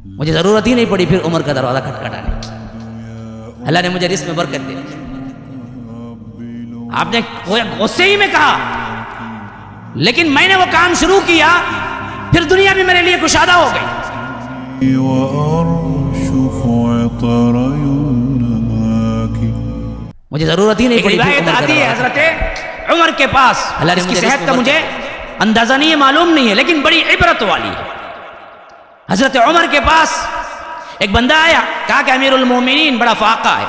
مجھے ضرورت ہی نہیں پڑی پھر عمر کا دروازہ کھٹکھٹانے کی. اللہ نے مجھے رزق میں برکت دے دی. آپ نے غصے ہی میں کہا، لیکن میں نے وہ کام شروع کیا، پھر دنیا بھی میرے لیے کشادہ ہو گئی. مجھے ضرورت ہی نہیں پڑی. روایت آتی ہے حضرت عمر کے پاس، اس کی صحت کا مجھے اندازہ نہیں ہے، معلوم نہیں ہے، لیکن بڑی عبرت والی ہے. حضرت عمر کے پاس ایک بندہ آیا، کہا کہ امیر المومنین بڑا فاقہ ہے،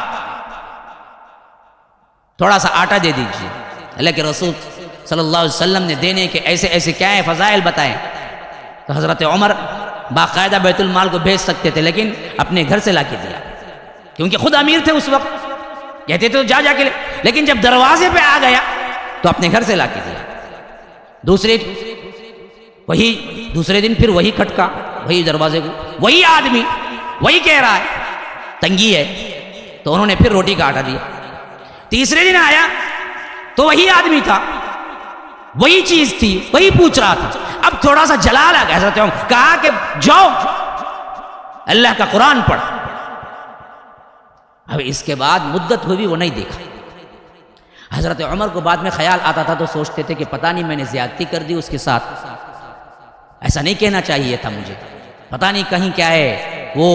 تھوڑا سا آٹا دے دیجیے. اللہ کے رسول صلی اللہ علیہ وسلم نے دینے کے ایسے ایسے کیا ہے فضائل بتائیں. تو حضرت عمر باقاعدہ بیت المال کو بھیج سکتے تھے، لیکن اپنے گھر سے لا کے دیا، کیونکہ خود امیر تھے اس وقت، کہتے تو جا کے لے، لیکن جب دروازے پہ آ گیا تو اپنے گھر سے لا کے دیا. دوسرے دن پھر وہی کھٹکا، وہی دروازے کو، وہی آدمی وہی کہہ رہا ہے تنگی ہے، تو انہوں نے پھر روٹی کا آٹا دیا. تیسرے دن آیا تو وہی آدمی تھا، وہی چیز تھی، وہی پوچھ رہا تھا. اب تھوڑا سا جلال آ گیا حضرت عمر، کہا کہ جاؤ اللہ کا قرآن پڑھ. اب اس کے بعد مدت ہوئی وہ نہیں دیکھا. حضرت عمر کو بعد میں خیال آتا تھا تو سوچتے تھے کہ پتہ نہیں میں نے زیادتی کر دی اس کے ساتھ، ایسا نہیں کہنا چاہیے تھا مجھے، پتہ نہیں کہیں کیا ہے وہ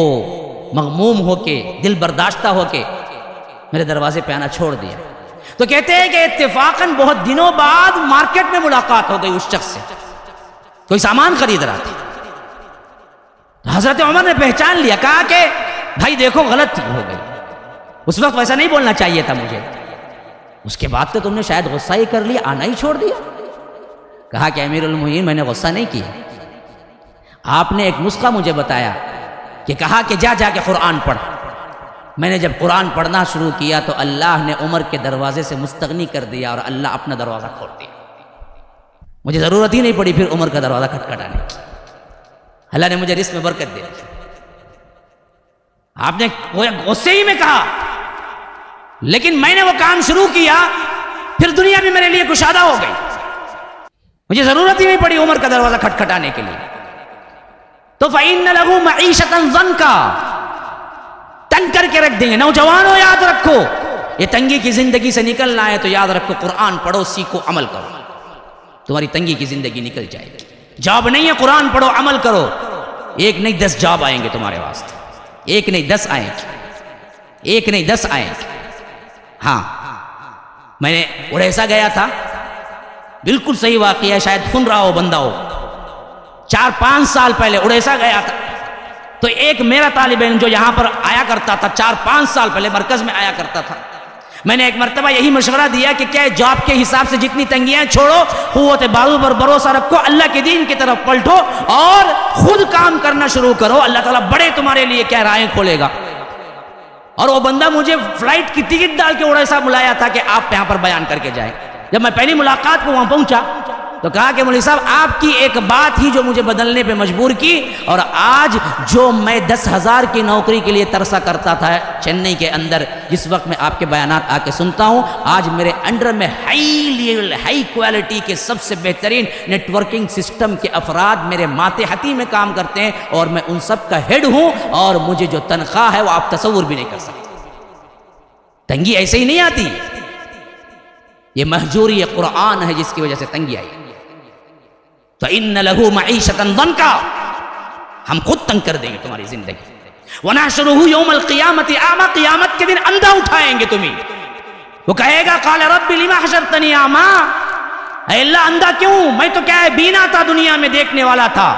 مغموم ہو کے دل برداشتہ ہو کے میرے دروازے پہ آنا چھوڑ دیا. تو کہتے ہیں کہ اتفاقاً بہت دنوں بعد مارکیٹ میں ملاقات ہو گئی اس شخص سے، کوئی سامان خرید رہا تھا. تو حضرت عمر نے پہچان لیا، کہا کہ بھائی دیکھو غلط ہو گئی، اس وقت ویسا نہیں بولنا چاہیے تھا مجھے، اس کے بعد تو تم نے شاید غصہ ہی کر لیا، آنا ہی چھوڑ دیا. کہا کہ امیر المومنین میں نے غصہ نہیں کیا، آپ نے ایک نسخہ مجھے بتایا کہ کہا کہ جا کے قرآن پڑھ. میں نے جب قرآن پڑھنا شروع کیا تو اللہ نے عمر کے دروازے سے مستغنی کر دیا اور اللہ اپنا دروازہ کھول دیا. مجھے ضرورت ہی نہیں پڑی پھر عمر کا دروازہ کھٹکھٹانے کی. اللہ نے مجھے رزق میں برکت دے دی. آپ نے غصے ہی میں کہا، لیکن میں نے وہ کام شروع کیا، پھر دنیا بھی میرے لیے کشادہ ہو گئی. مجھے ضرورت ہی نہیں پڑی عمر کا دروازہ کھٹکھٹانے کے لیے. تو فَإِنَّ لَهُ مَعِيشَةً ضَنْكَا، تنگ کر کے رکھ دیں گے. نوجوانوں یاد رکھو، یہ تنگی کی زندگی سے نکلنا ہے تو یاد رکھو قرآن پڑھو، سیکھو، عمل کرو، تمہاری تنگی کی زندگی نکل جائے گی. جاب نہیں ہے، قرآن پڑھو، عمل کرو. 1 نہیں 10 جاب آئیں گے تمہارے واسطے، 1 نہیں 10 آئیں گے، 1 نہیں 10 آئیں گے. ہاں میں نے اڑیسہ گیا تھا، بالکل صحیح واقعہ ہے، شاید سن رہا ہو بندہ ہو. 4-5 سال پہلے اڑیسہ گیا تھا تو ایک میرا طالب علم جو یہاں پر آیا کرتا تھا، 4-5 سال پہلے مرکز میں آیا کرتا تھا، میں نے ایک مرتبہ یہی مشورہ دیا کہ کیا جاب کے حساب سے جتنی تنگیاں چھوڑو، قوت بازو پر بھروسہ رکھو، اللہ کے دین کی طرف پلٹو اور خود کام کرنا شروع کرو، اللہ تعالیٰ بڑے تمہارے لیے کیا راہیں کھولے گا. اور وہ بندہ مجھے فلائٹ کی ٹکٹ ڈال کے اڑیسہ بلایا تھا کہ آپ یہاں پر بیان کر کے جائیں. جب میں پہلی ملاقات کو وہاں پہنچا تو کہا کہ مولوی صاحب آپ کی ایک بات ہی جو مجھے بدلنے پہ مجبور کی، اور آج جو میں 10,000 کی نوکری کے لیے ترسا کرتا تھا چنئی کے اندر، جس وقت میں آپ کے بیانات آ کے سنتا ہوں، آج میرے انڈر میں ہائی کوالٹی کے سب سے بہترین نیٹورکنگ سسٹم کے افراد میرے ماتحتی میں کام کرتے ہیں اور میں ان سب کا ہیڈ ہوں، اور مجھے جو تنخواہ ہے وہ آپ تصور بھی نہیں کر سکتے. تنگی ایسے ہی نہیں آتی، یہ مہجوری قرآن ہے جس کی وجہ سے تنگی آئی. فَإِنَّ لَهُ مَعِيشَةً ضَنْكَا، ہم خود تنگ کر دیں گے تمہاری زندگی. وَنَحْشُرُهُ يَوْمَ الْقِيَامَةِ أَعْمَىٰ، قیامت کے دن اندھا اٹھائیں گے تمہیں. وہ کہے گا قَالَ رَبِّ لِمَ حَشَرْتَنِي أَعْمَىٰ، اے اللہ اندھا کیوں؟ میں تو کیا ہے بینا تھا، دنیا میں دیکھنے والا تھا.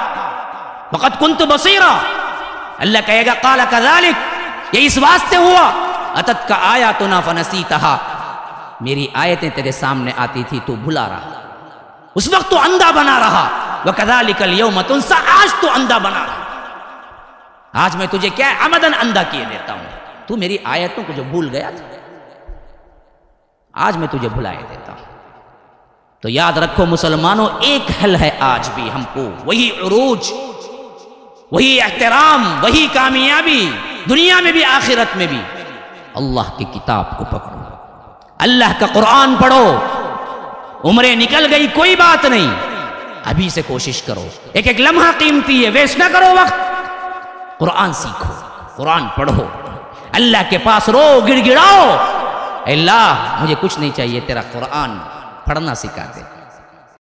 وَقَدْ كُنْتُ بَصِيرًا، اللہ کہے گا قَالَ كَذَلِكَ، یہ اس واسطے ہوا أَتَتْكَ آيَاتُنَا فَنَسِيتَهَا، میری آیتیں تیرے سامنے آتی تھی تو بھلا رہا، اس وقت تو اندھا بنا رہا. وَكَذَلِكَ الْيَوْمَ تُنْسَىٰ، آج تو اندھا بنا رہا، آج میں تجھے کیا ہے عمدن اندھا کیے دیتا ہوں. تو میری آیتوں کو جو بھول گیا تھا آج میں تجھے بھلائے دیتا ہوں. تو یاد رکھو مسلمانوں، ایک حل ہے آج بھی ہم کو، وہی عروج، وہی احترام، وہی کامیابی، دنیا میں بھی آخرت میں بھی. اللہ کی کتاب کو پکڑو، اللہ کا قرآن پڑھو. عمریں نکل گئی کوئی بات نہیں، ابھی سے کوشش کرو، ایک ایک لمحہ قیمتی ہے، ویسٹ نہ کرو وقت. قرآن سیکھو، قرآن پڑھو، اللہ کے پاس رو، گڑ گڑاؤ، اے اللہ مجھے کچھ نہیں چاہیے، تیرا قرآن پڑھنا سکھا دے۔